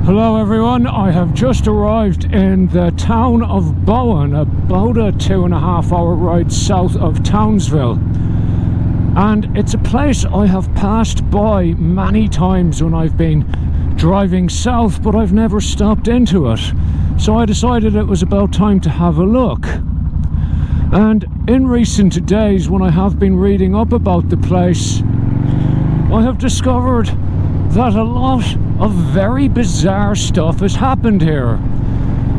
Hello everyone, I have just arrived in the town of Bowen, about a 2.5 hour ride south of Townsville. And it's a place I have passed by many times when I've been driving south, but I've never stopped into it. So I decided it was about time to have a look. And in recent days, when I have been reading up about the place, I have discovered that a lot of very bizarre stuff has happened here.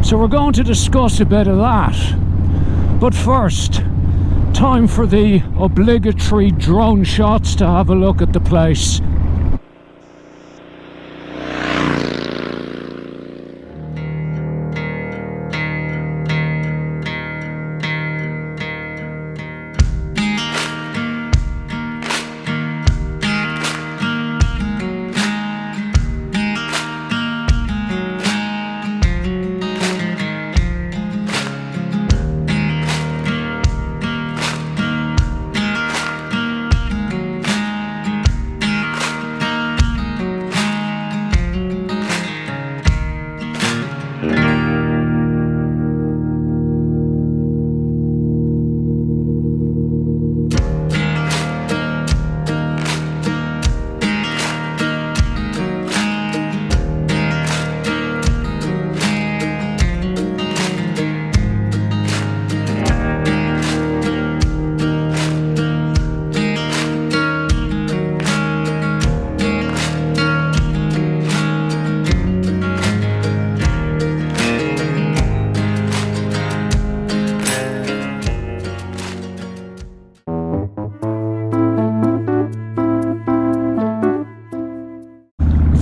So we're going to discuss a bit of that. But first, time for the obligatory drone shots to have a look at the place.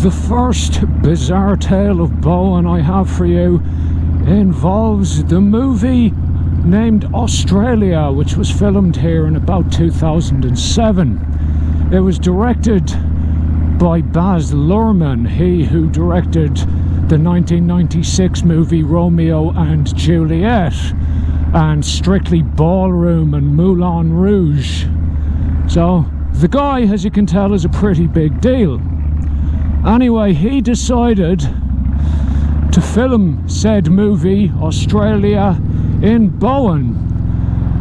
The first bizarre tale of Bowen I have for you involves the movie named Australia, which was filmed here in about 2007. It was directed by Baz Luhrmann, he who directed the 1996 movie Romeo and Juliet, and Strictly Ballroom and Moulin Rouge. So the guy, as you can tell, is a pretty big deal. Anyway, he decided to film said movie, Australia, in Bowen.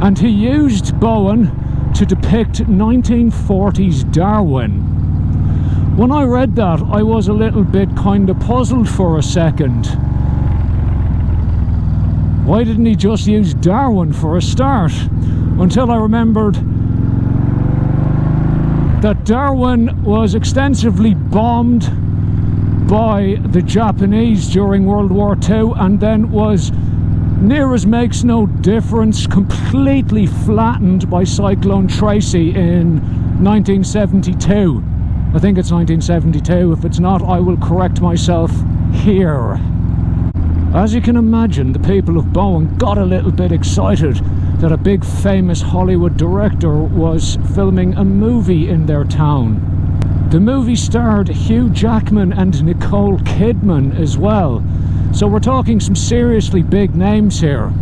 And he used Bowen to depict 1940s Darwin. When I read that, I was a little bit kind of puzzled for a second. Why didn't he just use Darwin for a start? Until I remembered that Darwin was extensively bombed by the Japanese during World War II and then was, near as makes no difference, completely flattened by Cyclone Tracy in 1972. I think it's 1972. If it's not, I will correct myself here. As you can imagine, the people of Bowen got a little bit excited that a big famous Hollywood director was filming a movie in their town. The movie starred Hugh Jackman and Nicole Kidman as well. So we're talking some seriously big names here.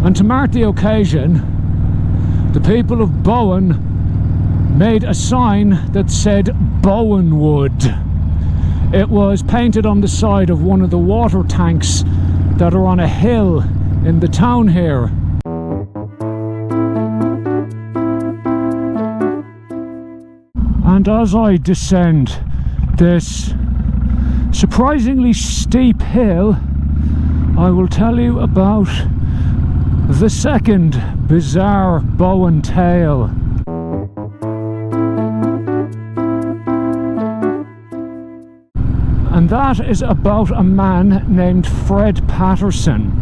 And to mark the occasion, the people of Bowen made a sign that said Bowenwood. It was painted on the side of one of the water tanks that are on a hill in the town here. And as I descend this surprisingly steep hill, I will tell you about the second bizarre Bowen tale. And that is about a man named Fred Paterson.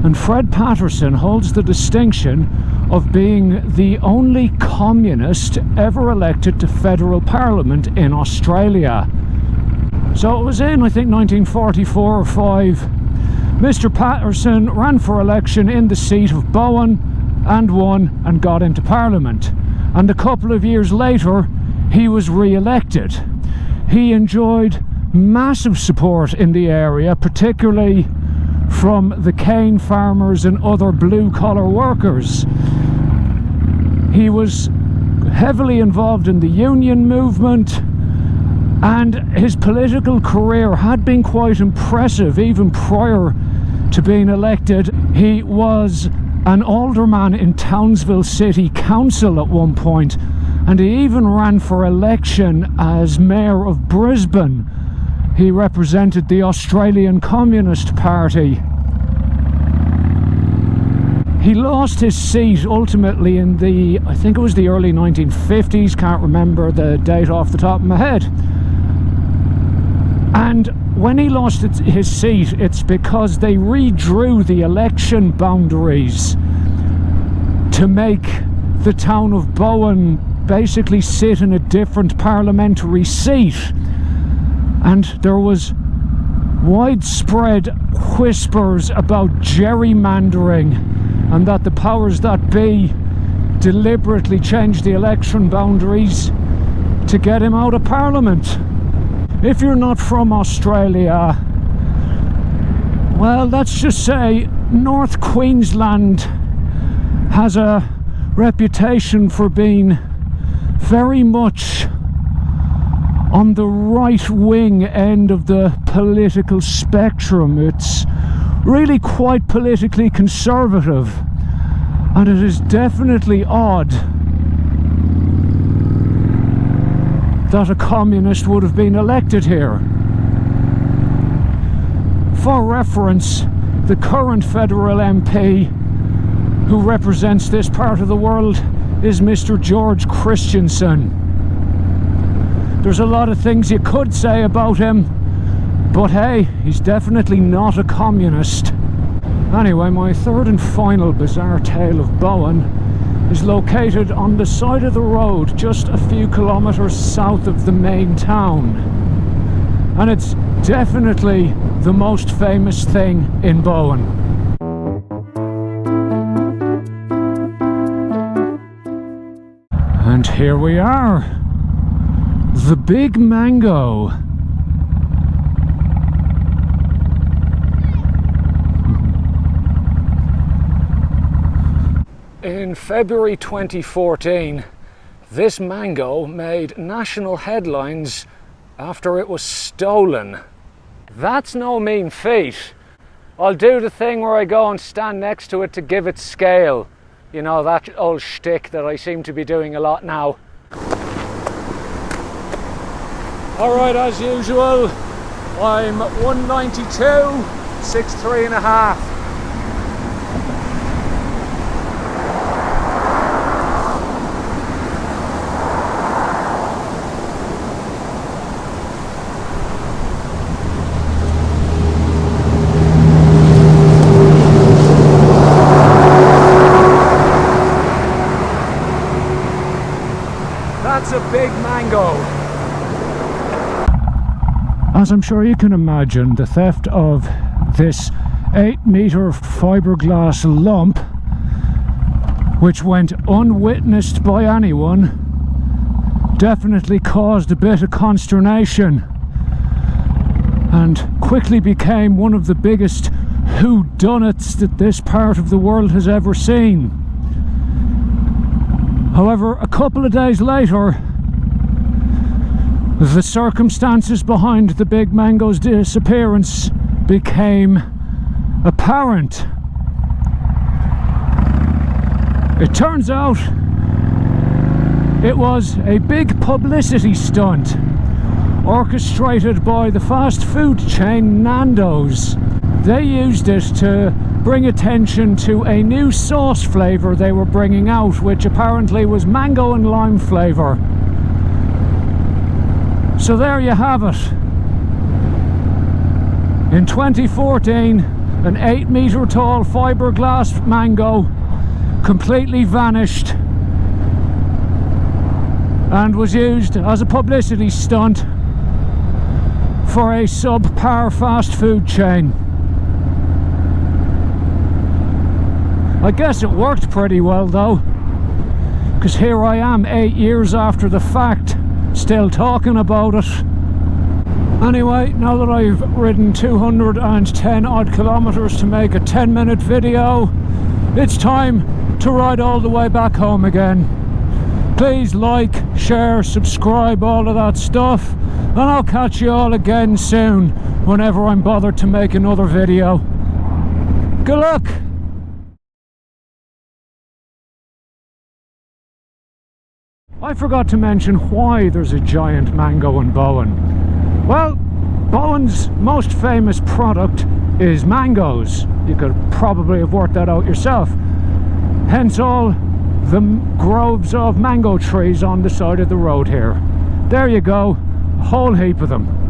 And Fred Paterson holds the distinction of being the only communist ever elected to federal parliament in Australia. So it was in, I think, 1944 or 5. Mr. Paterson ran for election in the seat of Bowen and won and got into parliament. And a couple of years later, he was re-elected. He enjoyed massive support in the area, particularly from the cane farmers and other blue-collar workers. He was heavily involved in the union movement, And his political career had been quite impressive even prior to being elected. He was an alderman in Townsville City Council at one point, and he even ran for election as mayor of Brisbane. He represented the Australian Communist Party. He lost his seat ultimately in the, I think it was the early 1950s, can't remember the date off the top of my head. And when he lost his seat, it's because they redrew the election boundaries to make the town of Bowen basically sit in a different parliamentary seat. And there was widespread whispers about gerrymandering and that the powers that be deliberately changed the election boundaries to get him out of Parliament. If you're not from Australia, well, let's just say North Queensland has a reputation for being very much on the right-wing end of the political spectrum. It's really quite politically conservative, and it is definitely odd that a communist would have been elected here. For reference, the current federal MP who represents this part of the world is Mr. George Christensen. There's a lot of things you could say about him, but hey, he's definitely not a communist. Anyway, my third and final bizarre tale of Bowen is located on the side of the road just a few kilometers south of the main town. And it's definitely the most famous thing in Bowen. And here we are, the Big Mango. In February 2014, this mango made national headlines after it was stolen. That's no mean feat. I'll do the thing where I go and stand next to it to give it scale. You know, that old shtick that I seem to be doing a lot now. Alright, as usual, I'm 192, 6'3½". That's a big mango. As I'm sure you can imagine, the theft of this 8-metre fiberglass lump, which went unwitnessed by anyone, definitely caused a bit of consternation and quickly became one of the biggest whodunits that this part of the world has ever seen. However, a couple of days later, the circumstances behind the Big Mango's disappearance became apparent. It turns out it was a big publicity stunt orchestrated by the fast food chain Nando's. They used it to bring attention to a new sauce flavour they were bringing out, which apparently was mango and lime flavour. So there you have it. In 2014, an 8-metre tall fiberglass mango completely vanished and was used as a publicity stunt for a subpar fast food chain. I guess it worked pretty well though, because here I am 8 years after the fact, still talking about it. Anyway, now that I've ridden 210 odd kilometers to make a 10-minute video, it's time to ride all the way back home again. Please like, share, subscribe, all of that stuff, and I'll catch you all again soon whenever I'm bothered to make another video. Good luck! I forgot to mention why there's a giant mango in Bowen. Well, Bowen's most famous product is mangoes. You could probably have worked that out yourself. Hence all the groves of mango trees on the side of the road here. There you go, a whole heap of them.